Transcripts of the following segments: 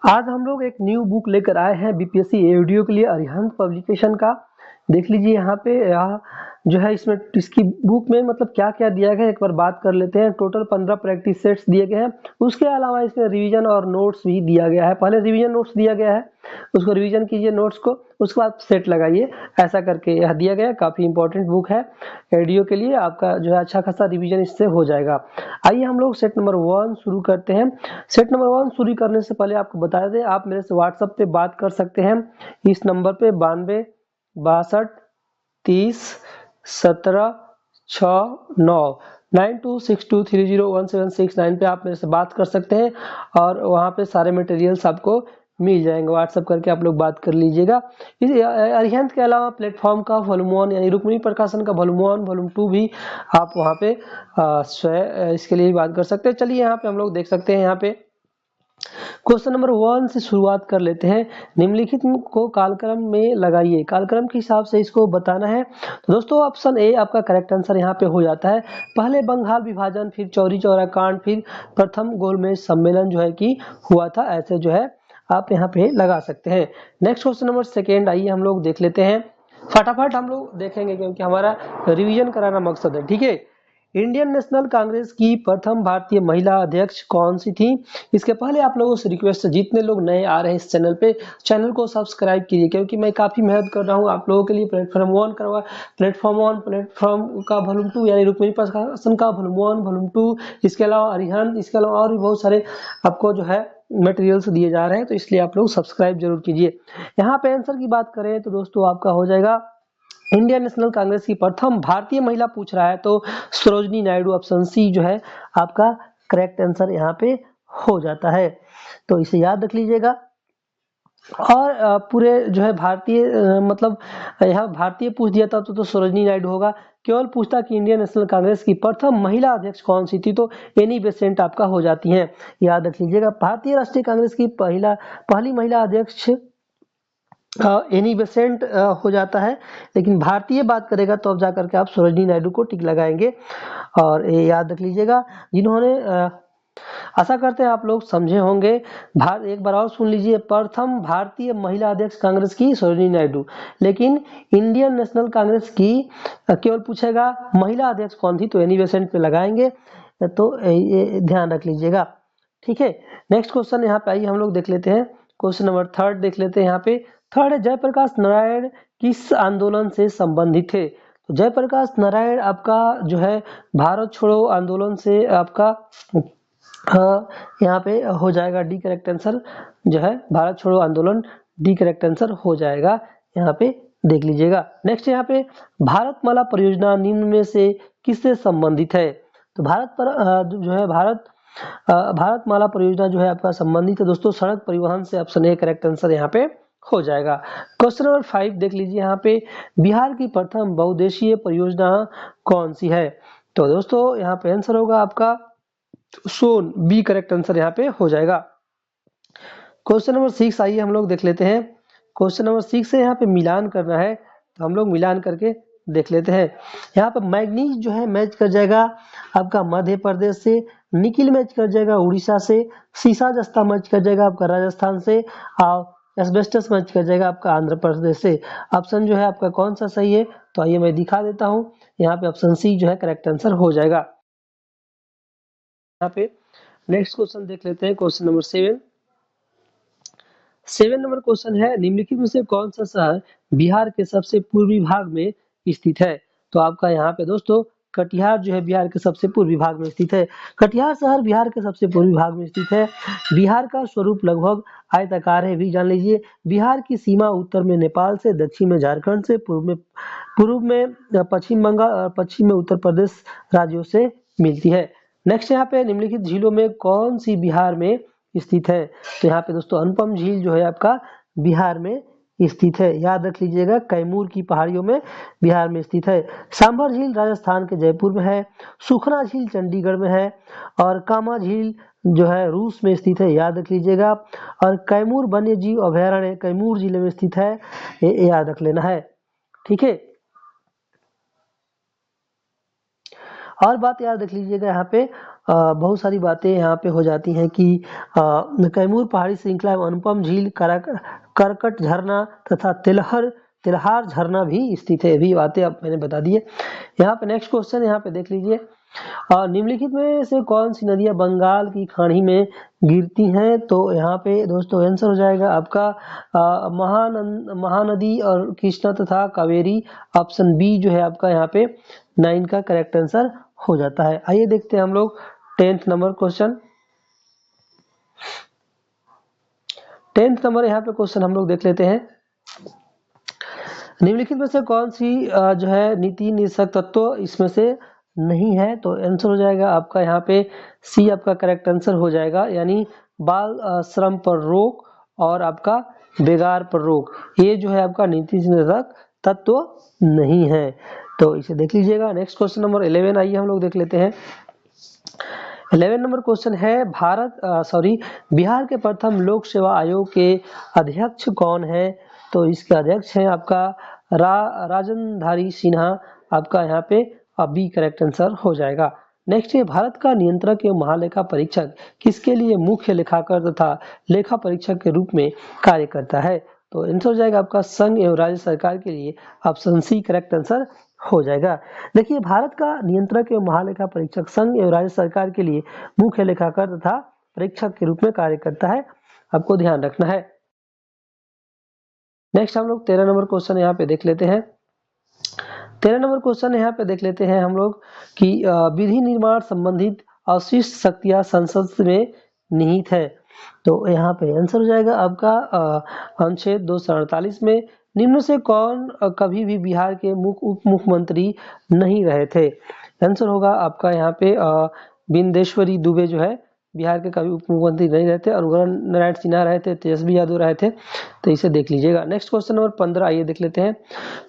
आज हम लोग एक न्यू बुक लेकर आए हैं बीपीएससी एडीओ के लिए अरिहंत पब्लिकेशन का। देख लीजिए यहाँ पे जो है इसमें इसकी बुक में मतलब क्या क्या दिया गया है, एक बार बात कर लेते हैं। टोटल 15 प्रैक्टिस सेट्स दिए गए हैं। उसके अलावा इसमें रिवीजन और नोट्स भी दिया गया है। पहले रिवीजन नोट्स दिया गया है, उसको रिवीजन कीजिए नोट्स को, उसके बाद सेट लगाइए, ऐसा करके यह दिया गया है। काफी इंपॉर्टेंट बुक है एडीओ के लिए, आपका जो है अच्छा खासा रिवीजन इससे हो जाएगा। आइए हम लोग सेट नंबर 1 शुरू करते हैं। सेट नंबर 1 शुरू करने से पहले आपको बता दें, आप मेरे से व्हाट्सएप पे बात कर सकते हैं इस नंबर पे 92 62 30 17 6 9 9262301769 पे आप मेरे से बात कर सकते हैं और वहाँ पे सारे मटेरियल्स आपको मिल जाएंगे। व्हाट्सएप करके आप लोग बात कर लीजिएगा। इस अरिहंत के अलावा प्लेटफॉर्म का वॉल्यूम 1 यानी रुक्मिणी प्रकाशन का वॉल्यूम 1 वॉल्यूम 2 भी आप वहाँ पे इसके लिए बात कर सकते हैं। चलिए यहाँ पे हम लोग देख सकते हैं, यहाँ पे क्वेश्चन नंबर 1 से शुरुआत कर लेते हैं। निम्नलिखित को कालक्रम में लगाइए। कालक्रम के हिसाब से इसको बताना है। तो दोस्तों ऑप्शन ए आपका करेक्ट आंसर यहाँ पे हो जाता है। पहले बंगाल विभाजन, फिर चौरी चौरा कांड, फिर प्रथम गोलमेज सम्मेलन जो है कि हुआ था, ऐसे जो है आप यहाँ पे लगा सकते हैं। नेक्स्ट क्वेश्चन नंबर 2 आइए हम लोग देख लेते हैं। फटाफट हम लोग देखेंगे क्योंकि हमारा रिवीजन कराना मकसद है, ठीक है। इंडियन नेशनल कांग्रेस की प्रथम भारतीय महिला अध्यक्ष कौन सी थी? इसके पहले आप लोगों से रिक्वेस्ट है, जितने लोग नए आ रहे हैं इस चैनल पे, चैनल को सब्सक्राइब कीजिए क्योंकि मैं काफी मेहनत कर रहा हूँ आप लोगों के लिए। प्लेटफॉर्म 1 करवा, प्लेटफॉर्म 1 प्लेटफॉर्म का वॉल्यूम 2 यानी रुक्मिणी प्रकाशन का वॉल्यूम 1 वॉल्यूम 2, इसके अलावा अरिहंत, इसके अलावा और भी बहुत सारे आपको जो है मटेरियल्स दिए जा रहे हैं, तो इसलिए आप लोग सब्सक्राइब जरूर कीजिए। यहाँ पे आंसर की बात करें तो दोस्तों आपका हो जाएगा इंडियन नेशनल कांग्रेस की प्रथम भारतीय महिला पूछ रहा है तो सरोजनी नायडू, ऑप्शन सी जो है आपका करेक्ट आंसर यहाँ पे हो जाता है। तो इसे याद रख लीजिएगा। और पूरे जो है भारतीय मतलब यहाँ भारतीय पूछ दिया था तो सरोजनी नायडू होगा। केवल पूछता कि इंडियन नेशनल कांग्रेस की प्रथम महिला अध्यक्ष कौन सी थी तो एनी बेसेंट आपका हो जाती हैं, याद रख लीजिएगा। भारतीय राष्ट्रीय कांग्रेस की पहली महिला अध्यक्ष एनी बेसेंट हो जाता है, लेकिन भारतीय बात करेगा तो अब जाकर के आप सरोजनी नायडू को टिक लगाएंगे और ये याद रख लीजिएगा। जिन्होंने आशा करते हैं आप लोग समझे होंगे। एक बार और सुन लीजिए, प्रथम भारतीय महिला अध्यक्ष कांग्रेस की सरोजनी नायडू, लेकिन इंडियन नेशनल कांग्रेस की केवल पूछेगा महिला अध्यक्ष कौन थी तो एनी बेसेंट पे लगाएंगे, तो ये ध्यान रख लीजिएगा, ठीक है। नेक्स्ट क्वेश्चन यहाँ पे आइए हम लोग देख लेते हैं। क्वेश्चन नंबर 3 देख लेते हैं। यहाँ पे 3 है, जयप्रकाश नारायण किस आंदोलन से संबंधित थे? तो जयप्रकाश नारायण आपका जो है भारत छोड़ो आंदोलन से आपका यहाँ पे हो जाएगा डी करेक्ट आंसर, जो है भारत छोड़ो आंदोलन डी करेक्ट आंसर हो जाएगा, यहाँ पे देख लीजिएगा। नेक्स्ट यहाँ पे भारतमाला परियोजना निम्न में से किससे संबंधित है? तो जो है भारतमाला परियोजना जो है आपका संबंधित है दोस्तों सड़क परिवहन से, ऑप्शन ए करेक्ट आंसर यहाँ पे हो जाएगा। क्वेश्चन नंबर 5 देख लीजिए। यहाँ पे बिहार की प्रथम बहुउद्देशीय परियोजना कौन सी है? तो दोस्तों यहाँ पे आंसर होगा आपका सोन, बी करेक्ट आंसर यहाँ पे हो जाएगा। क्वेश्चन नंबर 6 आइए हम लोग देख लेते हैं। क्वेश्चन नंबर 6 से यहाँ पे मिलान करना है, तो हम लोग मिलान करके देख लेते हैं। यहाँ पे मैग्नीज जो है मैच कर जाएगा आपका मध्य प्रदेश से, निकिल मैच कर जाएगा उड़ीसा से, सीसा जस्ता मैच कर जाएगा आपका राजस्थान से, और एस्बेस्टस मैच कर जाएगा आपका आंध्र प्रदेश से। ऑप्शन जो है आपका कौन सा सही है, तो आइए मैं दिखा देता हूँ। यहाँ पे ऑप्शन सी जो है करेक्ट आंसर हो जाएगा। यहाँ पे नेक्स्ट क्वेश्चन देख लेते हैं। क्वेश्चन नंबर 7 नंबर क्वेश्चन है, निम्नलिखित में से कौन सा शहर बिहार के सबसे पूर्वी भाग में स्थित है? तो आपका यहाँ पे दोस्तों कटिहार जो है बिहार के सबसे पूर्वी भाग में स्थित है। कटिहार शहर बिहार के सबसे पूर्वी भाग में स्थित है। बिहार का स्वरूप लगभग आयताकार है, भी जान लीजिए। बिहार की सीमा उत्तर में नेपाल से, दक्षिण में झारखंड से, पूर्व में पश्चिम बंगाल, पश्चिम में उत्तर प्रदेश राज्यों से मिलती है। नेक्स्ट यहाँ पे निम्नलिखित झीलों में कौन सी बिहार में स्थित है? तो यहाँ पे दोस्तों अनुपम झील जो है आपका बिहार में स्थित है, याद रख लीजिएगा। कैमूर की पहाड़ियों में बिहार में स्थित है। सांभर झील राजस्थान के जयपुर में है। सुखना झील चंडीगढ़ में है और कामा झील जो है रूस में स्थित है, याद रख लीजिएगा। और कैमूर वन्य जीव अभयारण्य कैमूर जिले में स्थित है, ये याद रख लेना है, ठीक है। और बात याद रख लीजिएगा यहाँ पे बहुत सारी बातें यहाँ पे हो जाती हैं कि कैमूर पहाड़ी श्रृंखला एवं अनुपम झील, करकट झरना तथा तिलहार झरना भी स्थित है। भी बातें अब मैंने बता दी है। यहाँ पे नेक्स्ट क्वेश्चन यहाँ पे देख लीजिए, निम्नलिखित में से कौन सी नदियां बंगाल की खाड़ी में गिरती हैं? तो यहाँ पे दोस्तों आंसर हो जाएगा आपका महानदी और कृष्णा तथा कावेरी। ऑप्शन बी जो है आपका यहाँ पे 9 का करेक्ट आंसर हो जाता है। आइए देखते हैं हम लोग 10th number question. 10th number यहाँ पे क्वेश्चन हम लोग देख लेते हैं, निम्नलिखित में से कौन सी जो है नीति निषेधक तत्व इसमें से नहीं है? तो आंसर हो जाएगा आपका यहाँ पे सी आपका करेक्ट आंसर हो जाएगा, यानी बाल श्रम पर रोक और आपका बेगार पर रोक, ये जो है आपका नीति निषेधक तत्व नहीं है। तो इसे देख लीजिएगा। नेक्स्ट क्वेश्चन नंबर 11 आइए हम लोग देख लेते हैं। 11 नंबर क्वेश्चन है, बिहार के प्रथम लोक सेवा आयोग के अध्यक्ष कौन है? तो इसके अध्यक्ष हैं आपका राजनधारी सिन्हा। आपका यहाँ पे बी करेक्ट आंसर हो जाएगा। नेक्स्ट है, भारत का नियंत्रक एवं महालेखा परीक्षक किसके लिए मुख्य लेखाकार तथा लेखा परीक्षक के रूप में कार्य करता है? तो आंसर हो जाएगा आपका संघ एवं राज्य सरकार के लिए। ऑप्शन सी करेक्ट आंसर हो जाएगा। देखिए, भारत का नियंत्रक एवं महालेखा परीक्षक संघ एवं राज्य सरकार के लिए मुख्य लेखाकार तथा परीक्षक के रूप में कार्य करता है, आपको ध्यान रखना है। नेक्स्ट हम लोग 13 नंबर क्वेश्चन यहाँ पे देख लेते हैं। 13 नंबर क्वेश्चन यहाँ पे देख लेते हैं हम लोग कि विधि निर्माण संबंधित अवशिष्ट शक्तियां संसद में निहित है। तो यहाँ पे आंसर हो जाएगा आपका अनुच्छेद 248 में निम्न से कौन कभी भी बिहार के उप मुख्यमंत्री नहीं रहे थे? आंसर होगा आपका यहाँ पे बिंदेश्वरी दुबे जो है बिहार के कभी उप मुख्यमंत्री नहीं रहे थे, अनुग्रह नारायण सिन्हा रहे थे, तेजस्वी यादव रहे थे। तो इसे देख लीजिएगा। नेक्स्ट क्वेश्चन नंबर 15 आइए देख लेते हैं।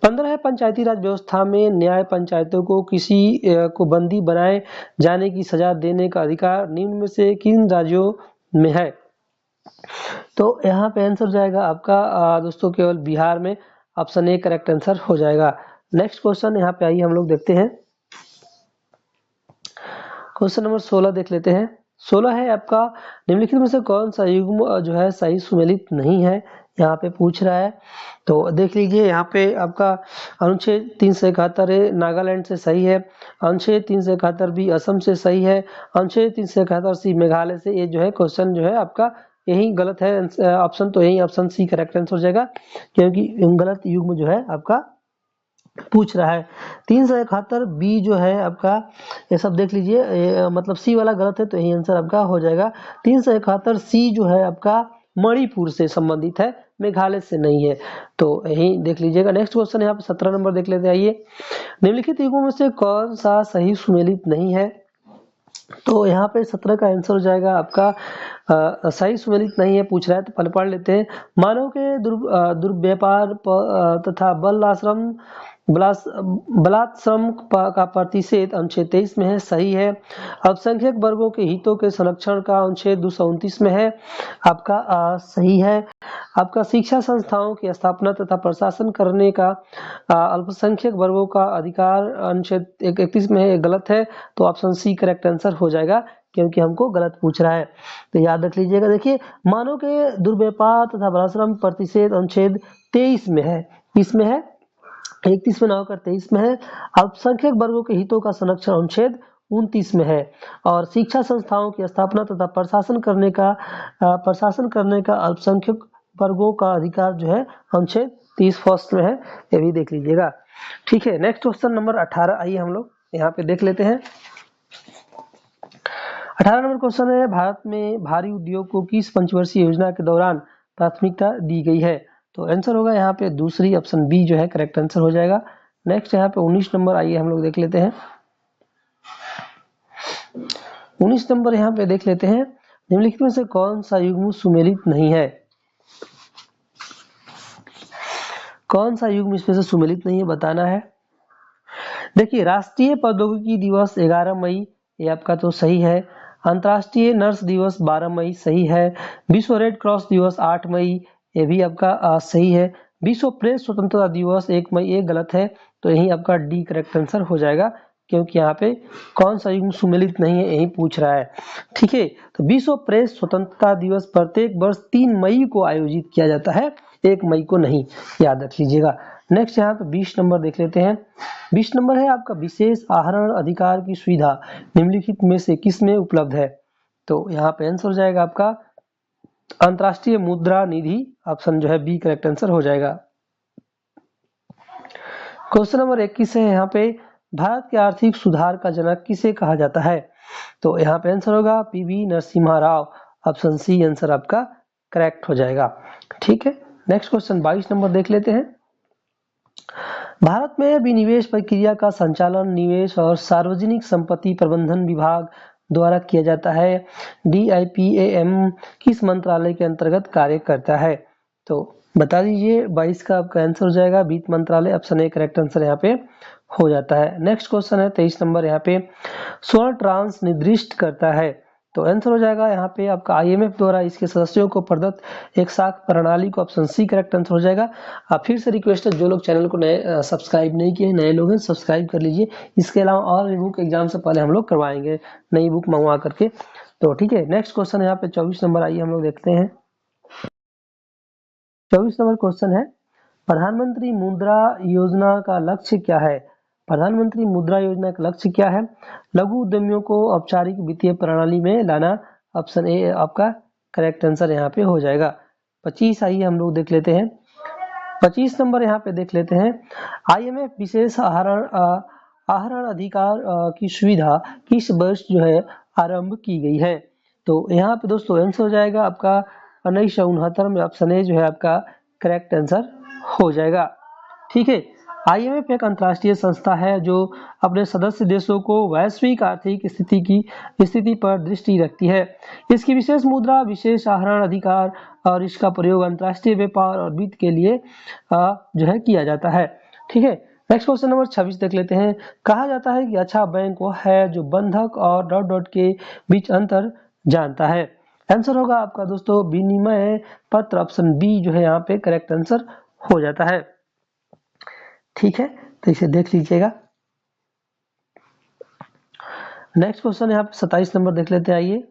15 है, पंचायती राज व्यवस्था में न्याय पंचायतों को किसी को बंदी बनाए जाने की सजा देने का अधिकार निम्न में से किन राज्यों में है? तो यहाँ पे आंसर हो जाएगा आपका दोस्तों केवल बिहार में। ऑप्शन ए करेक्ट आंसर हो जाएगा। नेक्स्ट क्वेश्चन यहाँ पे आइए हम लोग देखते हैं। क्वेश्चन नंबर 16 देख लेते हैं। 16 है आपका, निम्नलिखित में से कौन सा युग्म जो है सही सुमेलित नहीं है? यहाँ पे पूछ रहा है। तो देख लीजिए, यहाँ पे आपका अनुच्छेद 371 नागालैंड से सही है, अनुच्छेद 371 भी असम से सही है, अनुच्छेद 371 सी मेघालय से। ये जो है क्वेश्चन जो है आपका यही गलत है ऑप्शन, तो यही ऑप्शन सी करेक्ट आंसर हो जाएगा, क्योंकि गलत युग्म जो है आपका पूछ रहा है। 371 बी जो है आपका, ये सब देख लीजिए, मतलब सी वाला गलत है, तो यही आंसर आपका हो जाएगा। 371 सी जो है आपका मणिपुर से संबंधित है, मेघालय से नहीं है, तो यही देख लीजिएगा। नेक्स्ट क्वेश्चन यहाँ पे 17 नंबर देख लेते हैं। आइए, निम्नलिखित युग्मों में से कौन सा सही सुमेलित नहीं है? तो यहाँ पे 17 का आंसर हो जाएगा आपका सही सुमेलित नहीं है पूछ रहा है, तो पहले पढ़ लेते हैं। मानव के दुर्व्यापार तथा बलात्श्रम का प्रतिषेध अनुच्छेद 23 में है, सही है। अल्पसंख्यक वर्गों के हितों के संरक्षण का अनुच्छेद 229 में है, आपका सही है। आपका शिक्षा संस्थाओं की स्थापना तथा प्रशासन करने का अल्पसंख्यक वर्गों का अधिकार अनुच्छेद 31 में है, गलत है, तो ऑप्शन सी करेक्ट आंसर हो जाएगा, क्योंकि हमको गलत पूछ रहा है। तो याद रख लीजिएगा। देखिए, मानव के दुर्व्यापार तथा बलात्संग प्रतिषेध अनुच्छेद 23 में है, इसमें है 31 में ना होकर 23 में है। अल्पसंख्यक वर्गों के हितों का संरक्षण अनुच्छेद 29 में है, और शिक्षा संस्थाओं की स्थापना तथा प्रशासन करने का अल्पसंख्यक वर्गों का अधिकार जो है अनुच्छेद 30 फर्स्ट में है, ये भी देख लीजिएगा। ठीक है, नेक्स्ट क्वेश्चन नंबर 18 आइए हम लोग यहाँ पे देख लेते हैं। 18 नंबर क्वेश्चन है, भारत में भारी उद्योग को किस पंचवर्षीय योजना के दौरान प्राथमिकता दी गई है? तो आंसर होगा यहाँ पे दूसरी, ऑप्शन बी जो है करेक्ट आंसर हो जाएगा। नेक्स्ट यहाँ पे 19 नंबर आइए हम लोग देख लेते हैं। 19 नंबर यहाँ पे देख लेते हैं, निम्नलिखित में से कौन सा युग्म सुमेलित नहीं है? कौन सा युग्म इसमें से सुमेलित नहीं है बताना है। देखिए, राष्ट्रीय प्रौद्योगिकी दिवस 11 मई, ये आपका तो सही है। अंतर्राष्ट्रीय नर्स दिवस 12 मई, सही है। विश्व रेड क्रॉस दिवस 8 मई, ये भी आपका सही है। विश्व प्रेस स्वतंत्रता दिवस 1 मई, ये गलत है, तो यही आपका डी करेक्ट आंसर हो जाएगा, क्योंकि यहाँ पे कौन सा युग्म सुमेलित नहीं है यही पूछ रहा है। ठीक है, तो विश्व प्रेस स्वतंत्रता दिवस प्रत्येक वर्ष 3 मई को आयोजित किया जाता है, 1 मई को नहीं, याद रख लीजिएगा। नेक्स्ट यहाँ पे 20 नंबर देख लेते हैं। 20 नंबर है आपका विशेष आहरण अधिकार की सुविधा निम्नलिखित में से किस में उपलब्ध है? तो यहाँ पे आंसर हो जाएगा आपका अंतरराष्ट्रीय मुद्रा निधि, ऑप्शन जो है बी करेक्ट आंसर हो जाएगा। क्वेश्चन नंबर 21 है यहाँ पे भारत के आर्थिक सुधार का जनक किसे कहा जाता है? तो यहाँ पे आंसर होगा PV Narasimha Rao, option C answer आपका करेक्ट हो जाएगा। ठीक है, नेक्स्ट क्वेश्चन 22 नंबर देख लेते हैं। भारत में विनिवेश प्रक्रिया का संचालन निवेश और सार्वजनिक संपत्ति प्रबंधन विभाग द्वारा किया जाता है। DIPAM किस मंत्रालय के अंतर्गत कार्य करता है? तो बता दीजिए, 22 का आपका आंसर हो जाएगा वित्त मंत्रालय, ऑप्शन ए करेक्ट आंसर यहाँ पे हो जाता है। नेक्स्ट क्वेश्चन है 23 नंबर, यहाँ पे स्वर्ण ट्रांस निर्दिष्ट करता है, तो आंसर हो जाएगा यहाँ पे आपका IMF द्वारा इसके सदस्यों को प्रदत्त एक साख प्रणाली को, ऑप्शन सी करेक्ट आंसर हो जाएगा। आप फिर से रिक्वेस्ट है, जो लोग चैनल को नए सब्सक्राइब नहीं किए, नए लोग हैं सब्सक्राइब कर लीजिए। इसके अलावा और भी बुक एग्जाम से पहले हम लोग करवाएंगे नई बुक मंगवा करके, तो ठीक है। नेक्स्ट क्वेश्चन यहाँ पे 24 नंबर, आइए हम लोग देखते हैं। 24 नंबर क्वेश्चन है प्रधानमंत्री मुद्रा योजना का लक्ष्य क्या है? प्रधानमंत्री मुद्रा योजना का लक्ष्य क्या है? लघु उद्यमियों को औपचारिक वित्तीय प्रणाली में लाना, ऑप्शन ए आपका करेक्ट आंसर यहाँ पे हो जाएगा। 25 आइए हम लोग देख लेते हैं। 25 नंबर यहाँ पे देख लेते हैं, IMF विशेष आहरण अधिकार की सुविधा किस वर्ष जो है आरंभ की गई है? तो यहाँ पे दोस्तों आंसर हो जाएगा आपका 1969 में, ऑप्शन ए जो है आपका करेक्ट आंसर हो जाएगा। ठीक है, IMF एक अंतर्राष्ट्रीय संस्था है जो अपने सदस्य देशों को वैश्विक आर्थिक स्थिति पर दृष्टि रखती है। इसकी विशेष मुद्रा, विशेष आहरण अधिकार और इसका प्रयोग अंतर्राष्ट्रीय व्यापार और वित्त के लिए जो है किया जाता है। ठीक है, नेक्स्ट क्वेश्चन नंबर 26 देख लेते हैं। कहा जाता है कि अच्छा बैंक वो है जो बंधक और डॉट डॉट के बीच अंतर जानता है। आंसर होगा आपका दोस्तों विनिमय पत्र, ऑप्शन बी जो है यहाँ पे करेक्ट आंसर हो जाता है। ठीक है, तो इसे देख लीजिएगा। नेक्स्ट क्वेश्चन यहाँ पे 27 नंबर देख लेते हैं, आइए।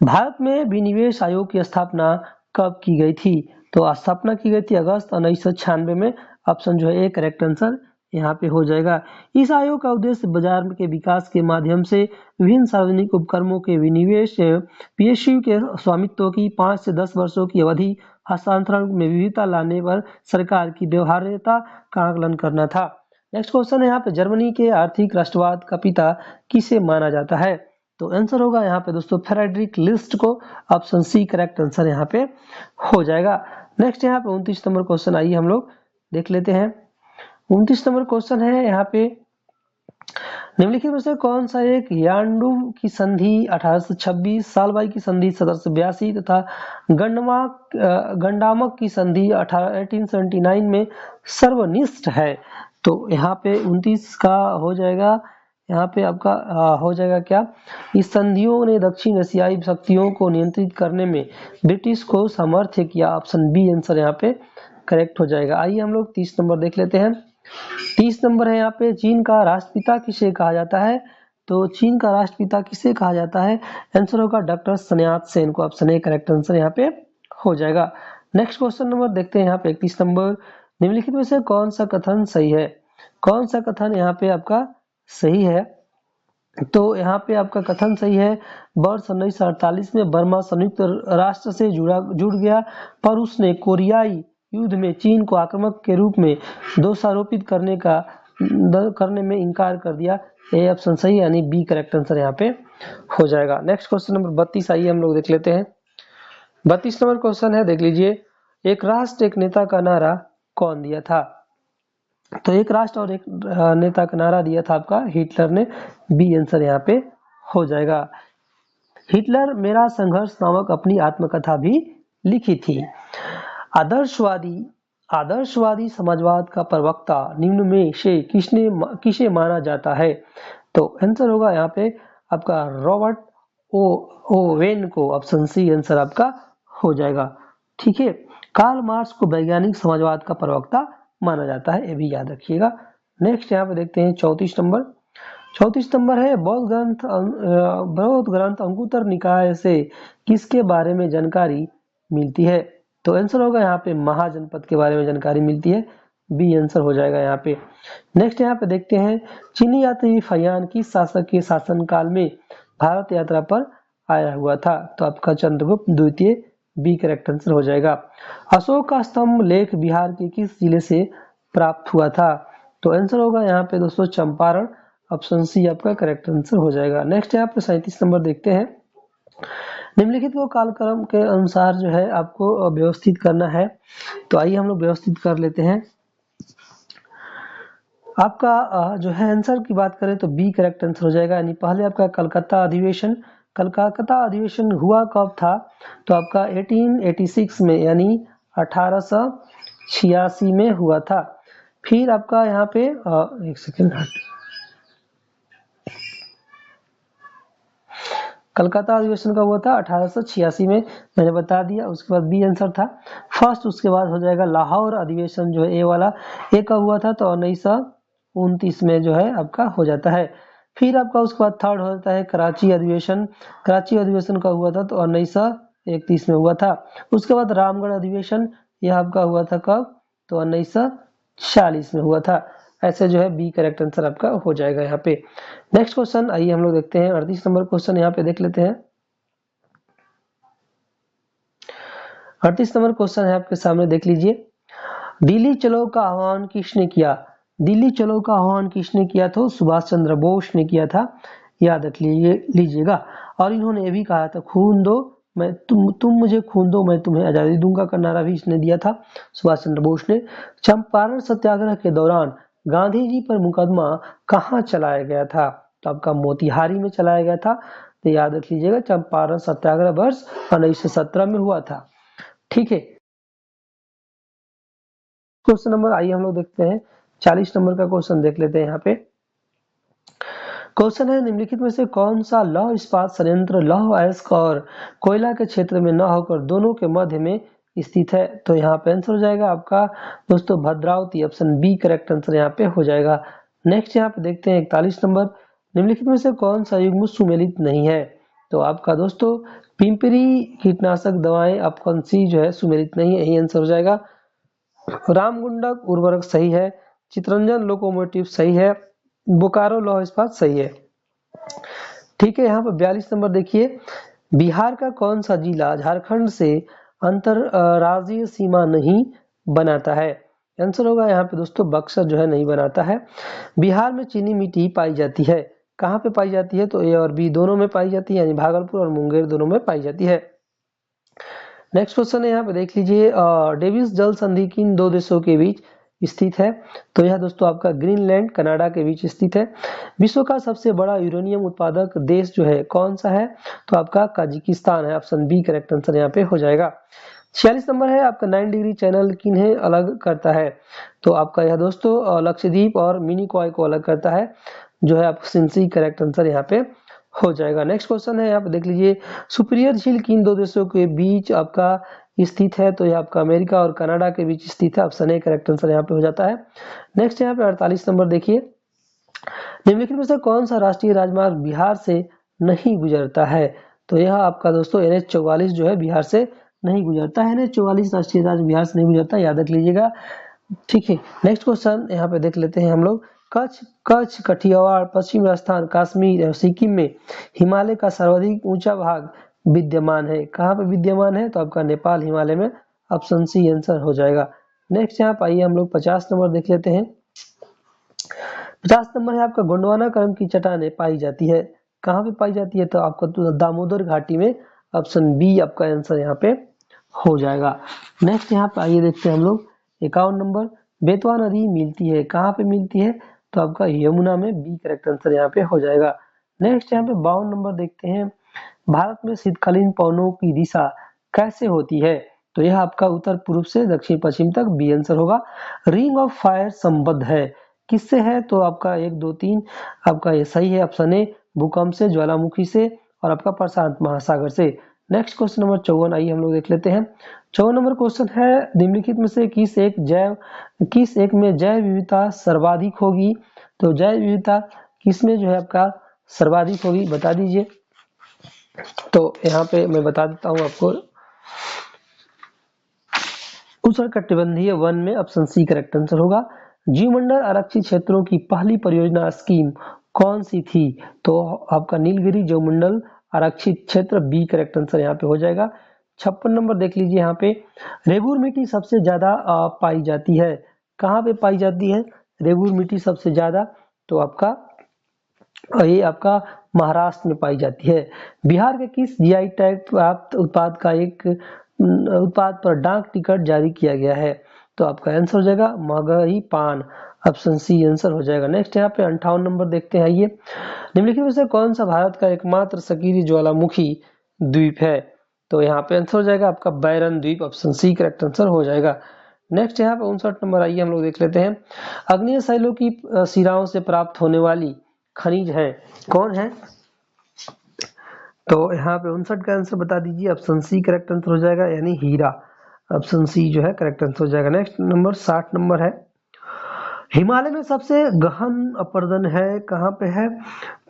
भारत में विनिवेश आयोग की स्थापना कब की गई थी? तो स्थापना की गई थी अगस्त 1996 में, ऑप्शन जो है ए करेक्ट आंसर यहाँ पे हो जाएगा। इस आयोग का उद्देश्य बाजार के विकास के माध्यम से विभिन्न सार्वजनिक उपक्रमों के विनिवेश, PSU के स्वामित्व की 5 से 10 वर्षों की अवधि हस्तांतरण में विविधता लाने पर सरकार की व्यवहार्यता का आकलन करना था। नेक्स्ट क्वेश्चन है यहाँ पे जर्मनी के आर्थिक राष्ट्रवाद का पिता किसे माना जाता है? तो आंसर होगा यहाँ पे दोस्तों फ्रेडरिक लिस्ट को, ऑप्शन सी करेक्ट आंसर यहाँ पे हो जाएगा। नेक्स्ट यहाँ पे 29 नंबर क्वेश्चन, आइए हम लोग देख लेते हैं। 29 नंबर क्वेश्चन है यहाँ पे निम्नलिखित में से कौन सा एक यान्डू की संधि 1826, सालबाई की संधि 1782 तथा गंडामक की संधि 1879 में सर्वनिष्ठ है? तो यहाँ पे 29 का हो जाएगा, यहाँ पे आपका हो जाएगा क्या? इस संधियों ने दक्षिण एशियाई शक्तियों को नियंत्रित करने में ब्रिटिश को सामर्थ्य किया, ऑप्शन बी आंसर यहाँ पे करेक्ट हो जाएगा। आइए हम लोग 30 नंबर देख लेते हैं। 30 नंबर है यहाँ पे चीन का राष्ट्रपिता किसे कहा जाता है? तो चीन का राष्ट्रपिता किसे कहा जाता है? आंसर होगा डॉक्टर sun यat-sen को, ऑप्शन ए करेक्ट आंसर यहाँ पे हो जाएगा। नेक्स्ट क्वेश्चन नंबर देखते हैं यहाँ पे 31 नंबर, निम्नलिखित में से कौन सा कथन सही है? कौन सा कथन यहाँ पे आपका सही है? तो यहाँ पे आपका कथन सही है, वर्ष 1948 में बर्मा संयुक्त राष्ट्र से जुड़ गया, पर उसने कोरियाई युद्ध में चीन को आक्रामक के रूप में दोषारोपित करने में इनकार कर दिया। ए ऑप्शन सही यानी बी करेक्ट आंसर यहाँ पे हो जाएगा। नेक्स्ट क्वेश्चन नंबर 32 आइए हम लोग देख लेते हैं। 32 नंबर क्वेश्चन है, देख लीजिए, एक राष्ट्र एक नेता का नारा कौन दिया था? तो एक राष्ट्र और एक नेता का नारा दिया था आपका हिटलर ने, बी आंसर यहाँ पे हो जाएगा। हिटलर मेरा संघर्ष नामक अपनी आत्मकथा भी लिखी थी। आदर्शवादी समाजवाद का प्रवक्ता निम्न में से किसे माना जाता है? तो आंसर होगा यहाँ पे आपका रॉबर्ट ओवेन को, ऑप्शन सी आंसर आपका हो जाएगा। ठीक है, कार्ल मार्क्स को वैज्ञानिक समाजवाद का प्रवक्ता माना जाता है, ये भी याद रखिएगा। नेक्स्ट यहाँ पे देखते हैं 34 नंबर। 34 नंबर है बौद्ध ग्रंथ अंगुत्तर निकाय से किसके बारे में जानकारी मिलती है? तो आंसर होगा यहाँ पे महाजनपद के बारे में जानकारी मिलती है, बी आंसर हो जाएगा यहाँ पे। नेक्स्ट यहाँ पे देखते हैं चीनी यात्री फयान किस शासक के शासनकाल में भारत यात्रा पर आया हुआ था? तो आपका चंद्रगुप्त द्वितीय, बी करेक्ट आंसर हो जाएगा। अशोक का स्तंभ लेख बिहार के किस जिले से प्राप्त हुआ था? तो आंसर होगा यहाँ पे दोस्तों चंपारण, ऑप्शन सी आपका करेक्ट आंसर हो जाएगा। नेक्स्ट यहाँ पे 37 नंबर देखते हैं निम्नलिखित को कालक्रम के अनुसार जो है आपको व्यवस्थित करना है। तो आइए हम लोग व्यवस्थित कर लेते हैं। आपका जो है आंसर की बात करें तो बी करेक्ट आंसर हो जाएगा, यानी पहले आपका कलकत्ता अधिवेशन हुआ कब था? तो आपका 1886 में, यानी 1886 में हुआ था। फिर आपका यहाँ पे एक सेकेंड, कलकत्ता अधिवेशन का हुआ था 1886 में, मैंने बता दिया। उसके बाद बी आंसर था फर्स्ट। उसके बाद हो जाएगा लाहौर अधिवेशन जो है ए वाला, ए का हुआ था तो 1929 में जो है आपका हो जाता है। फिर आपका उसके बाद थर्ड हो जाता है कराची अधिवेशन। कराची अधिवेशन का हुआ था तो 1931 में हुआ था। उसके बाद रामगढ़ अधिवेशन, यह आपका हुआ था कब? तो 1940 में हुआ था। ऐसे जो है बी करेक्ट आंसर आपका हो जाएगा यहाँ पे। नेक्स्ट क्वेश्चन आइए हम लोग देखते हैं 38 नंबर क्वेश्चन यहाँ पे देख लेते हैं। 38 नंबर क्वेश्चन है आपके सामने, देख लीजिए। दिल्ली चलो का आह्वान किसने किया? दिल्ली चलो का आह्वान किसने किया? तो सुभाष चंद्र बोस ने किया था, याद रख लीजिएगा। और इन्होंने ये भी कहा था खून दो, मैं तुम मुझे खून दो, मैं तुम्हें आजादी दूंगा का नारा भी इसने दिया था, सुभाष चंद्र बोस ने। चंपारण सत्याग्रह के दौरान गांधी जी पर मुकदमा कहाँ चलाया गया था? तो आपका मोतिहारी में चलाया गया था, तो याद रख लीजिएगा चंपारण सत्याग्रह वर्ष 1917 में हुआ था। ठीक है, क्वेश्चन नंबर आइए हम लोग देखते हैं 40 नंबर का क्वेश्चन देख लेते हैं। यहाँ पे क्वेश्चन है निम्नलिखित में से कौन सा लौह इस्पात संयंत्र लौह अयस्क और कोयला के क्षेत्र में न होकर दोनों के मध्य में स्थित है? तो यहाँ पे आंसर हो जाएगा आपका दोस्तों Bhadravati, option B correct answer यहाँ पे हो जाएगा। नेक्स्ट यहाँ पे देखते हैं 41 नंबर, निम्नलिखित में से कौन सा युग्म सुमेलित नहीं है? तो आपका दोस्तों पिंपरी कीटनाशक दवाएं ऑप्शन सी जो है सुमेलित नहीं है, यही आंसर हो जाएगा। रामगुंडक उर्वरक सही है, चितरंजन लोकोमोटिव सही है, बोकारो लौह इस्पात सही है। ठीक है, यहाँ पर 42 नंबर देखिए, बिहार का कौन सा जिला झारखंड से अंतरराज्यीय सीमा नहीं बनाता है? आंसर होगा यहाँ पे दोस्तों बक्सर जो है नहीं बनाता है। बिहार में चीनी मिट्टी पाई जाती है, कहाँ पे पाई जाती है? तो ए और बी दोनों में पाई जाती है, यानी भागलपुर और मुंगेर दोनों में पाई जाती है। नेक्स्ट क्वेश्चन है यहाँ पे देख लीजिए, डेविस जल संधि किन दो देशों के बीच स्थित है? तो यह दोस्तों आपका ग्रीनलैंड कनाडा के बीच स्थित है। विश्व का सबसे बड़ा यूरेनियम उत्पादक देश जो है कौन सा है? तो आपका कजाकिस्तान है, ऑप्शन बी करेक्ट आंसर यहाँ पे हो जाएगा। 46 नंबर है आपका 9 डिग्री चैनल किन्हें अलग करता है? तो आपका यह दोस्तों लक्षद्वीप और मिनिकॉय को अलग करता है, जो है ऑप्शन सी करेक्ट आंसर यहाँ पे हो जाएगा। नेक्स्ट क्वेश्चन है यहाँ पे देख लीजिए, सुपीरियर झील किन दो देशों के बीच आपका स्थित है? तो यह आपका अमेरिका और कनाडा के बीच स्थित है, ऑप्शन ए करेक्ट आंसर यहाँ पे हो जाता है। नेक्स्ट यहाँ पे 48 नंबर देखिए, निम्नलिखित में से कौन सा राष्ट्रीय राजमार्ग बिहार से नहीं गुजरता है? तो यह आपका दोस्तों NH44 जो है बिहार से नहीं गुजरता है, NH44 राष्ट्रीय राजमार्ग बिहार से नहीं गुजरता, याद रख लीजिएगा। ठीक है, नेक्स्ट क्वेश्चन यहाँ पे देख लेते हैं हम लोग, कच्छ, कठियावाड़, पश्चिम राजस्थान, कश्मीर और सिक्किम में हिमालय का सर्वाधिक ऊंचा भाग विद्यमान है, कहाँ पे विद्यमान है? तो आपका नेपाल हिमालय में, ऑप्शन सी आंसर हो जाएगा। नेक्स्ट यहाँ पे आइए हम लोग 50 नंबर देख लेते हैं। 50 नंबर है आपका गोंडवाना क्रम की चट्टानें पाई जाती है, कहाँ पे पाई जाती है? तो आपको दामोदर घाटी में, ऑप्शन बी आपका आंसर यहाँ पे हो जाएगा। नेक्स्ट यहाँ पे आइए देखते हैं हम लोग 51 नंबर, बेतवा नदी मिलती है, कहाँ पे मिलती है? तो आपका यमुना में, बी करेक्ट आंसर यहाँ पे हो जाएगा। नेक्स्ट यहाँ पे 52 नंबर देखते हैं, भारत में शीतकालीन पवनों की दिशा कैसे होती है? तो यह आपका उत्तर पूर्व से दक्षिण पश्चिम तक, बी आंसर होगा। रिंग ऑफ फायर संबद्ध है, किससे है? तो आपका 1 2 3 आपका ये सही है, ऑप्शन ए भूकंप से, ज्वालामुखी से और आपका प्रशांत महासागर से। नेक्स्ट क्वेश्चन नंबर 54 आइए हम लोग देख लेते हैं। 54 नंबर क्वेश्चन है, निम्नलिखित में से किस एक में जैव विविधता सर्वाधिक होगी? तो जैव विविधता किसमें जो है आपका सर्वाधिक होगी, बता दीजिए। तो यहाँ पे मैं बता देता हूँ आपको, उष्णकटिबंधीय वन में ऑप्शन सी करेक्ट आंसर होगा। जीवमंडल आरक्षित क्षेत्रों की पहली परियोजना स्कीम कौन सी थी? तो आपका नीलगिरी जीवमंडल आरक्षित क्षेत्र, बी करेक्ट आंसर यहाँ पे हो जाएगा। 56 नंबर देख लीजिए, यहाँ पे रेगुर मिट्टी सबसे ज्यादा पाई जाती है, कहाँ पे पाई जाती है रेगुर मिट्टी सबसे ज्यादा? तो आपका ये आपका महाराष्ट्र में पाई जाती है। बिहार के किस जीआई टैग प्राप्त उत्पाद का एक उत्पाद पर डाक टिकट जारी किया गया है? तो आपका आंसर हो जाएगा मगही पान, ऑप्शन सी आंसर हो जाएगा। नेक्स्ट यहाँ पे 58 नंबर देखते हैं, ये निम्नलिखित में से कौन सा भारत का एकमात्र सक्रिय ज्वालामुखी द्वीप है? तो यहाँ पे आंसर हो जाएगा आपका बैरन द्वीप, ऑप्शन सी करेक्ट आंसर हो जाएगा। नेक्स्ट यहाँ पे 59 नंबर, आइए हम लोग देख लेते हैं। अग्नेय शैलों की शिराओं से प्राप्त होने वाली खनिज है, कौन है? तो यहाँ पे 59 का आंसर बता दीजिए, ऑप्शन सी करेक्ट आंसर हो जाएगा, यानी हीरा, ऑप्शन सी जो है करेक्ट आंसर हो जाएगा। नेक्स्ट नंबर 60 नंबर है, हिमालय में सबसे गहन अपरदन है, कहाँ पे है?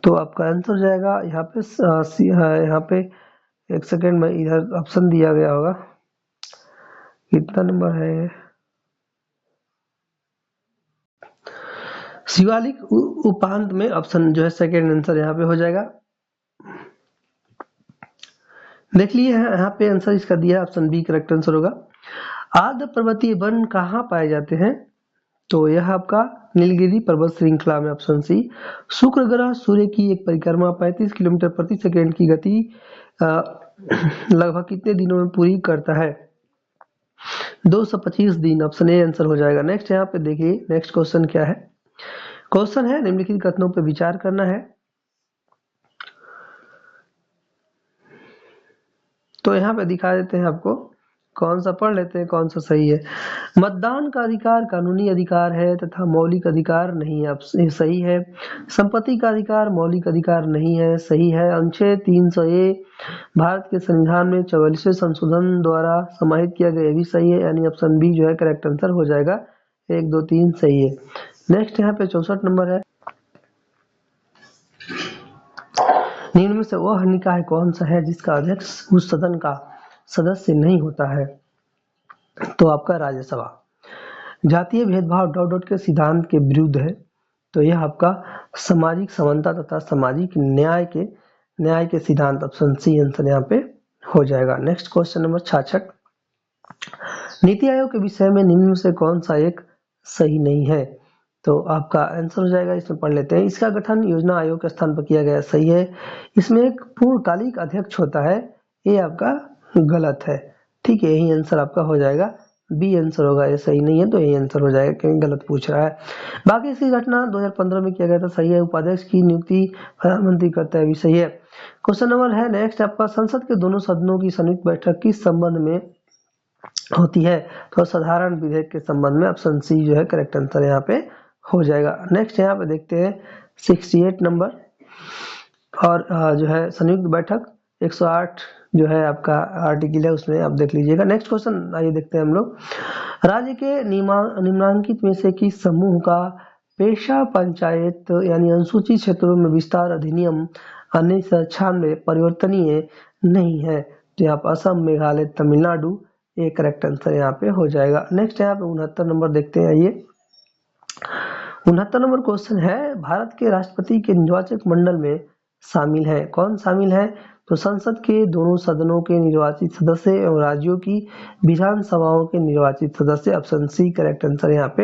तो आपका आंसर हो जाएगा यहाँ पे एक सेकेंड में, इधर ऑप्शन दिया गया होगा, कितना नंबर है? शिवालिक उपांत में, ऑप्शन जो है सेकेंड आंसर यहाँ पे हो जाएगा। देख लिए यहाँ पे आंसर इसका दिया, ऑप्शन बी करेक्ट आंसर होगा। आर्द्र पर्वतीय वन कहाँ पाए जाते हैं? तो यह आपका नीलगिरी पर्वत श्रृंखला में, ऑप्शन सी। शुक्र ग्रह सूर्य की एक परिक्रमा 35 किलोमीटर प्रति सेकेंड की गति लगभग कितने दिनों में पूरी करता है? 225 दिन, ऑप्शन ए आंसर हो जाएगा। नेक्स्ट यहाँ पे देखिए, नेक्स्ट क्वेश्चन क्या है? क्वेश्चन है निम्नलिखित कथनों पर विचार करना है। तो यहाँ पे दिखा देते हैं आपको, कौन सा पढ़ लेते हैं कौन सा सही है। मतदान का अधिकार कानूनी अधिकार है तथा मौलिक अधिकार नहीं है, ये सही है। संपत्ति का अधिकार मौलिक अधिकार नहीं है, सही है। अनुच्छेद 300A भारत के संविधान में 44वें संशोधन द्वारा समाहित किया गया, भी सही है, यानी ऑप्शन बी जो है करेक्ट आंसर हो जाएगा। 1 2 3 सही है। नेक्स्ट यहाँ पे 64 नंबर है, निम्न में से वह निकाय कौन सा है जिसका अध्यक्ष उस सदन का सदस्य नहीं होता है? तो आपका राज्यसभा। जातीय भेदभाव डॉट डॉट के सिद्धांत के विरुद्ध है, तो यह आपका सामाजिक समानता तथा सामाजिक न्याय के सिद्धांत, ऑप्शन सी आंसर यहाँ पे हो जाएगा। Next question number 66, NITI Aayog के विषय में निम्न में से कौन सा एक सही नहीं है? तो आपका आंसर हो जाएगा, इसमें पढ़ लेते हैं। इसका गठन योजना आयोग के स्थान पर किया गया, सही है। इसमें एक पूर्णकालिक अध्यक्ष होता है, ये आपका गलत है, ठीक है, यही आंसर आपका हो जाएगा, बी आंसर होगा, ये सही नहीं है तो यही आंसर हो जाएगा क्योंकि गलत पूछ रहा है। बाकी इसकी घटना 2015 में किया गया था, सही है। उपाध्यक्ष की नियुक्ति प्रधानमंत्री करता है, भी सही है। क्वेश्चन नंबर है नेक्स्ट आपका, संसद के दोनों सदनों की संयुक्त बैठक किस संबंध में होती है? तो साधारण विधेयक के संबंध में, ऑप्शन सी जो है करेक्ट आंसर यहाँ पे हो जाएगा। नेक्स्ट यहाँ पे देखते हैं 68 नंबर, और जो है संयुक्त बैठक 108 जो है आपका आर्टिकल है, उसमें आप देख लीजिएगा। नेक्स्ट क्वेश्चन आइए देखते हैं हम लोग, राज्य के निम्नलिखित में से किस समूह का पेशा पंचायत यानी अनुसूचित क्षेत्रों में विस्तार अधिनियम 1996 परिवर्तनीय नहीं है? तो यहाँ पर असम, मेघालय, तमिलनाडु, ये करेक्ट आंसर यहाँ पे हो जाएगा। नेक्स्ट यहाँ पे 69 नंबर देखते हैं, आइए 69 नंबर क्वेश्चन है, भारत के राष्ट्रपति के निर्वाचक मंडल में शामिल है, कौन शामिल है? तो संसद के दोनों सदनों के निर्वाचित सदस्य एवं राज्यों की विधानसभाओं के निर्वाचित सदस्य, ऑप्शन सी करेक्ट आंसर यहाँ पे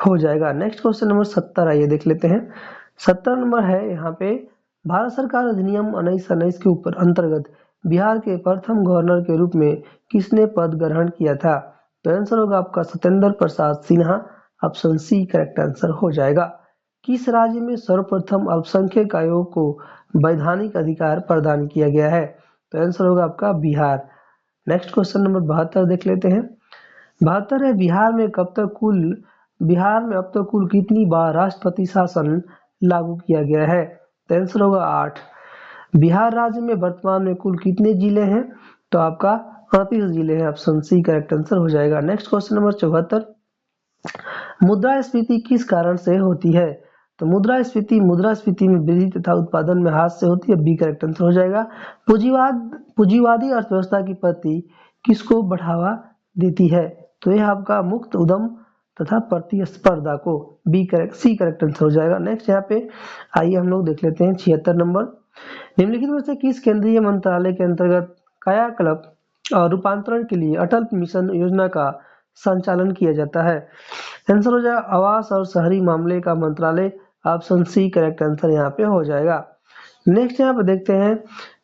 हो जाएगा। नेक्स्ट क्वेश्चन नंबर 70 आइए देख लेते हैं। 70 नंबर है यहाँ पे, भारत सरकार अधिनियम 1919 के ऊपर अंतर्गत बिहार के प्रथम गवर्नर के रूप में किसने पद ग्रहण किया था? तो आंसर होगा आपका Satyendra Prasad Sinha, option C correct answer हो जाएगा। किस राज्य में सर्वप्रथम अल्पसंख्यक आयोग को वैधानिक अधिकार प्रदान किया गया है? तो आंसर होगा आपका बिहार। नेक्स्ट क्वेश्चन नंबर 72 देख लेते हैं। 72 है, बिहार में अब तक कुल कितनी बार राष्ट्रपति शासन लागू किया गया है? तो आंसर होगा 8। बिहार राज्य में वर्तमान में कुल कितने जिले हैं? तो आपका 38 जिले हैं, ऑप्शन सी करेक्ट आंसर हो जाएगा। नेक्स्ट क्वेश्चन नंबर 74, मुद्रास्फीति किस कारण से होती है? तो मुद्रास्फीति में वृद्धि तथा उत्पादन में हाथ से होती है, बी करेक्ट आंसर हो जाएगा। पूंजीवादी अर्थव्यवस्था की प्रति किसको बढ़ावा देती है, तो यह आपका मुक्त उद्यम तथा प्रतिस्पर्धा को, सी करेक्ट आंसर हो जाएगा। नेक्स्ट यहाँ पे आइए हम लोग देख लेते हैं 76 नंबर। निम्नलिखित में से किस केंद्रीय मंत्रालय के अंतर्गत कायाकल्प और रूपांतरण के लिए अटल मिशन योजना का संचालन किया जाता है? आंसर हो जाएगा आवास और शहरी मामले का मंत्रालय, ऑप्शन सी करेक्ट आंसर यहाँ पे हो जाएगा। नेक्स्ट यहाँ पे देखते हैं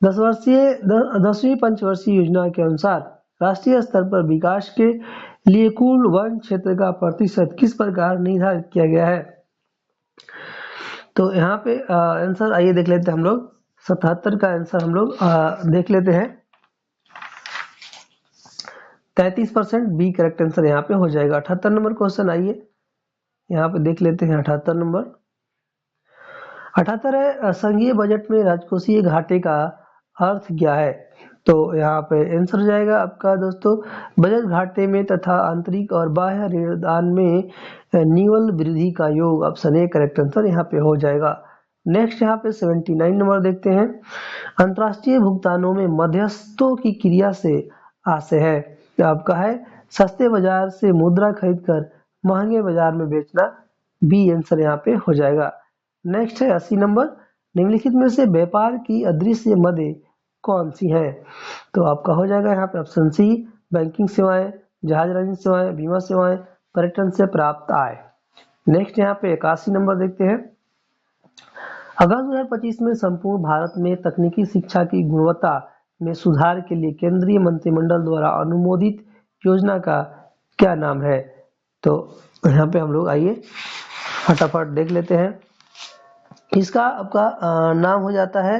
10वीं पंचवर्षीय योजना के अनुसार राष्ट्रीय स्तर पर विकास के लिए कुल वन क्षेत्र का प्रतिशत किस प्रकार निर्धारित किया गया है? तो यहाँ पे आंसर आइए देख लेते हैं हम लोग। 77 का आंसर हम लोग देख लेते हैं 33%, बी करेक्ट आंसर यहाँ पे हो जाएगा। 78 नंबर क्वेश्चन आइए यहाँ पे देख लेते हैं। 78 नंबर 78 है संघीय बजट में राजकोषीय घाटे का अर्थ क्या है? तो यहाँ पे आंसर जाएगा आपका दोस्तों बजट घाटे में तथा आंतरिक और बाह्य ऋणदान में निवल वृद्धि का योग, ऑप्शन ए करेक्ट आंसर यहाँ पे हो जाएगा। नेक्स्ट यहाँ पे 79 नंबर देखते हैं। अंतर्राष्ट्रीय भुगतानों में मध्यस्थों की क्रिया से आशय है, तो आपका है सस्ते बाजार से मुद्रा खरीद कर महंगे बाजार में बेचना, बी आंसर यहाँ पे हो जाएगा। नेक्स्ट है 80 नंबर। निम्नलिखित में से व्यापार की अदृश्य मदें कौन सी है? तो आपका हो जाएगा यहाँ पे ऑप्शन सी बैंकिंग सेवाएं, जहाजरानी सेवाएं, बीमा सेवाएं, पर्यटन से प्राप्त आय। नेक्स्ट यहाँ पे 81 नंबर देखते हैं। अगस्त 2025 में संपूर्ण भारत में तकनीकी शिक्षा की गुणवत्ता में सुधार के लिए केंद्रीय मंत्रिमंडल द्वारा अनुमोदित योजना का क्या नाम है? तो यहाँ पे हम लोग आइए फटाफट देख लेते हैं। इसका आपका नाम हो जाता है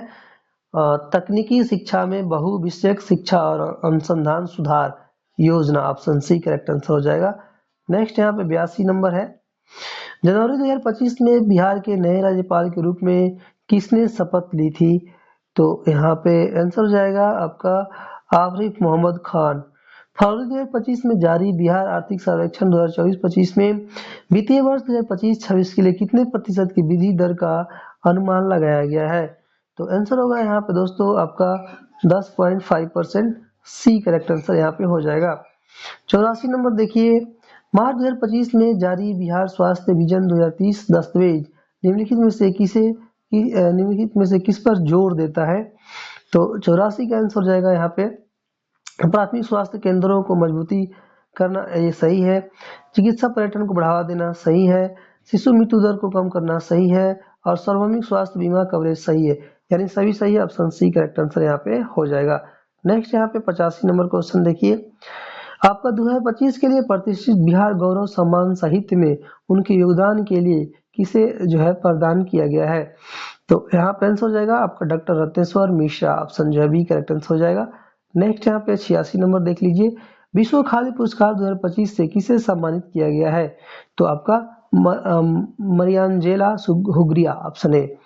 तकनीकी शिक्षा में बहुविषयक शिक्षा और अनुसंधान सुधार योजना, ऑप्शन सी करेक्ट आंसर हो जाएगा। नेक्स्ट यहाँ पे 82 नंबर है। जनवरी 2025 में बिहार के नए राज्यपाल के रूप में किसने शपथ ली थी? तो यहाँ पे आंसर हो जाएगा आपका आरिफ मोहम्मद खान। फरवरी 2025 में जारी बिहार आर्थिक सर्वेक्षण 2024-25 में वित्तीय वर्ष 2025-26 के लिए कितने प्रतिशत की वृद्धि दर का अनुमान लगाया गया है? तो आंसर होगा यहाँ पे दोस्तों आपका 10.5%, सी करेक्ट आंसर यहाँ पे हो जाएगा। 84 नंबर देखिए। मार्च 2025 में जारी बिहार स्वास्थ्य विजन 2030 दस्तावेज निम्नलिखित में से किस पर जोर देता है? तो 84 का आंसर हो जाएगा यहाँ पे प्राथमिक स्वास्थ्य केंद्रों को मजबूती करना, ये सही है। चिकित्सा पर्यटन को बढ़ावा देना सही है। शिशु मृत्यु दर को कम करना सही है। और सार्वजनिक स्वास्थ्य बीमा कवरेज सही है, यानी सभी सही है, ऑप्शन सी करेक्ट आंसर यहाँ पे हो जाएगा। नेक्स्ट यहाँ पे 85 नंबर क्वेश्चन देखिए। आपका 2025 के लिए प्रतिष्ठित बिहार गौरव सम्मान साहित्य में उनके योगदान के लिए किसे जो है प्रदान किया गया है? तो यहाँ पे आंसर हो जाएगा आपका डॉक्टर रत्नेश्वर मिश्रा, ऑप्शन जो है बी करेक्ट आंसर हो जाएगा। नेक्स्ट यहाँ पे 86 नंबर देख लीजिए। विश्व खाद्य पुरस्कार 2025 से किसे सम्मानित किया गया है? तो आपका मरियांजेला हुग्रिया, ऑप्शन ए।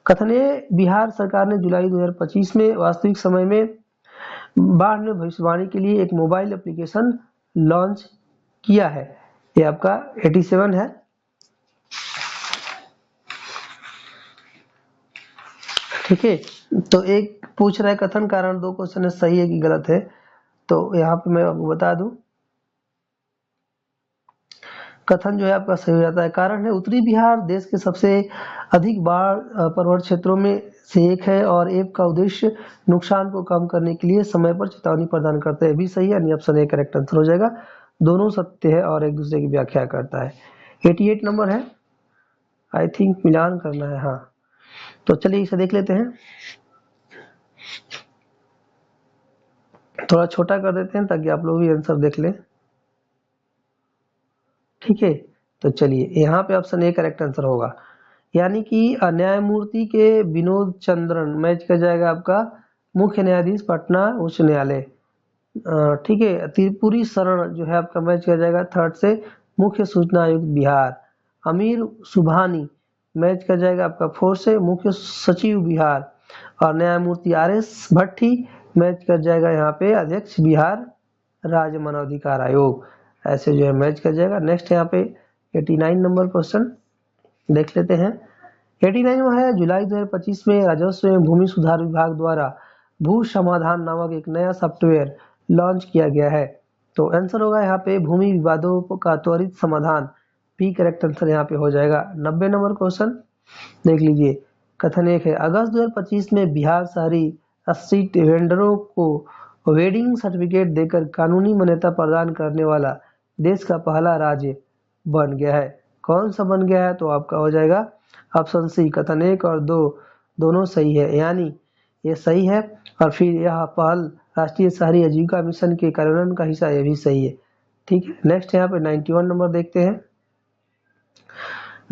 कथन है बिहार सरकार ने जुलाई 2025 में वास्तविक समय में बाढ़ में भविष्यवाणी के लिए एक मोबाइल एप्लीकेशन लॉन्च किया है, ये आपका 87 है। ठीक है, तो एक पूछ रहा है कथन कारण, दो क्वेश्चन है सही है कि गलत है, तो यहाँ पे मैं आपको बता दूं कथन जो है आपका सही हो जाता है। कारण है उत्तरी बिहार देश के सबसे अधिक बाढ़ प्रवण क्षेत्रों में से एक है और ऐप का उद्देश्य नुकसान को कम करने के लिए समय पर चेतावनी प्रदान करते हैं, भी सही है, यानी ऑप्शन ए करेक्ट आंसर हो जाएगा। दोनों सत्य है और एक दूसरे की व्याख्या करता है। 88 नंबर है, आई थिंक मिलान करना है, हाँ, तो चलिए इसे देख लेते हैं। थोड़ा छोटा कर देते हैं ताकि आप लोग भी आंसर देख लें। ठीक है, तो चलिए यहाँ पे ऑप्शन ए करेक्ट आंसर होगा, यानी कि न्यायमूर्ति के विनोद चंद्रन मैच कर जाएगा आपका मुख्य न्यायाधीश पटना उच्च न्यायालय। ठीक है, त्रिपुरी शरण जो है आपका मैच कर जाएगा थर्ड से मुख्य सूचना आयुक्त बिहार। अमीर सुबहानी मैच कर जाएगा आपका फोर्थ से मुख्य सचिव बिहार। और न्यायमूर्ति RS भट्टी मैच कर जाएगा यहाँ पे अध्यक्ष बिहार राज्य मानवाधिकार आयोग। ऐसे जो है मैच कर जाएगा। नेक्स्ट यहाँ पे 89 नंबर क्वेश्चन। देख लेते हैं। 89 है जुलाई 2025 में राजस्व एवं भूमि सुधार विभाग द्वारा भू समाधान नामक एक नया सॉफ्टवेयर लॉन्च किया गया है। तो आंसर होगा यहाँ पे भूमि विवादों का त्वरित समाधान, बी करेक्ट आंसर यहाँ पे हो जाएगा। 90 नंबर क्वेश्चन देख लीजिए। कथन 1 है अगस्त 2025 में बिहार शहरी स्ट्रीट वेंडरों को वेडिंग सर्टिफिकेट देकर कानूनी मान्यता प्रदान करने वाला देश का पहला राज्य बन गया है। कौन सा बन गया है? तो आपका हो जाएगा ऑप्शन सी। कथन 1 और 2 दोनों सही है, यानी ये सही है। और फिर यह पहल राष्ट्रीय शहरी आजीविका मिशन के कार्यान्वयन का हिस्सा, ये भी सही है। ठीक है, नेक्स्ट यहाँ पे 91 नंबर देखते हैं।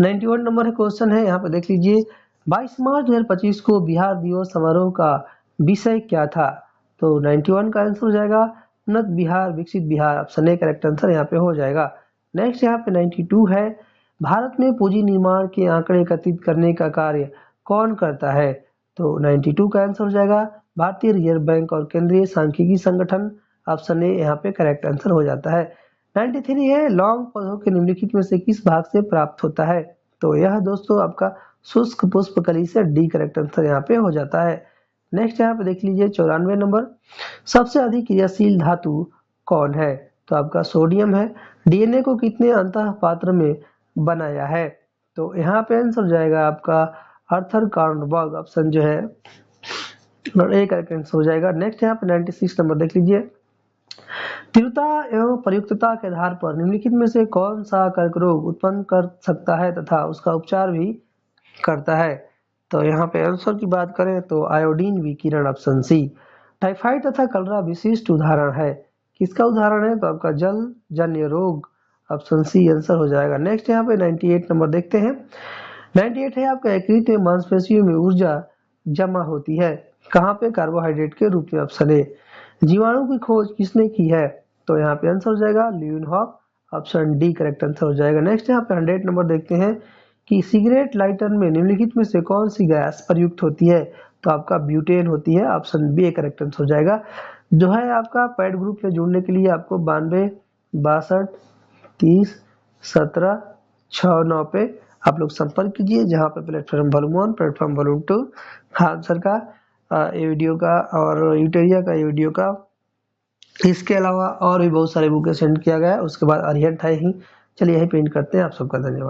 91 नंबर है क्वेश्चन है, यहाँ पे देख लीजिए। 22 मार्च 2025 को बिहार दिवस समारोह का विषय क्या था? तो 91 का आंसर हो जाएगा उन्नत बिहार विकसित Bihar, option A correct answer यहाँ पे हो जाएगा। नेक्स्ट यहाँ पे 92 है भारत में पूंजी निर्माण के आंकड़े एकत्रित करने का कार्य कौन करता है? तो 92 का आंसर हो जाएगा भारतीय रिजर्व बैंक और केंद्रीय सांख्यिकी संगठन, ऑप्शन ए यहाँ पे करेक्ट आंसर हो जाता है। 93 है लौंग पौधों के निम्नलिखित में से किस भाग से प्राप्त होता है? तो यह दोस्तों आपका शुष्क पुष्पकली से, डी करेक्ट आंसर यहाँ पे हो जाता है। नेक्स्ट यहाँ पे देख लीजिए 94 नंबर, सबसे अधिक क्रियाशील धातु कौन है? तो आपका सोडियम है। डीएनए को कितने अंतः पात्र में बनाया है? तो यहाँ पे आंसर हो जाएगा आपका आर्थर कार्नबर्ग, ऑप्शन जो है ए करेक्ट आंसर हो जाएगा। नेक्स्ट यहाँ पे 96 नंबर देख लीजिए। तीव्रता एवं प्रयुक्तता के आधार पर निम्नलिखित में से कौन सा कर्क रोग उत्पन्न कर सकता है तथा उसका उपचार भी करता है? तो यहाँ पे आंसर की बात करें तो आयोडीन विकिरण, ऑप्शन सी। टाइफाइड तथा कलरा विशिष्ट उदाहरण है, किसका उदाहरण है? तो आपका जल जन्य रोग, ऑप्शन सी आंसर हो जाएगा। नेक्स्ट यहाँ पे 98 नंबर देखते हैं। 98 है आपका यकृत में मांसपेशियों में ऊर्जा जमा होती है, कहाँ पे? कार्बोहाइड्रेट के रूप में, ऑप्शन ए। जीवाणु की खोज किसने की है? तो यहाँ पे आंसर हो जाएगा ल्यूनहॉफ, ऑप्शन डी करेक्ट आंसर हो जाएगा। नेक्स्ट यहाँ पे 100 नंबर देखते हैं कि सिगरेट लाइटर में निम्नलिखित में से कौन सी गैस प्रयुक्त होती है? तो आपका ब्यूटेन होती है, ऑप्शन बी करेक्ट आंसर हो जाएगा। जो है आपका पैड ग्रुप में जुड़ने के लिए आपको 92 62 30 17 6 9 पे आप लोग संपर्क कीजिए, जहाँ पे platform volume 1, platform volume 2 answer का ये वीडियो का और यूटेरिया का ये वीडियो का, इसके अलावा और भी बहुत सारे बुक सेंड किया गया है। उसके बाद अरिहंत है ही। चलिए यही पेंट करते हैं। आप सबका धन्यवाद।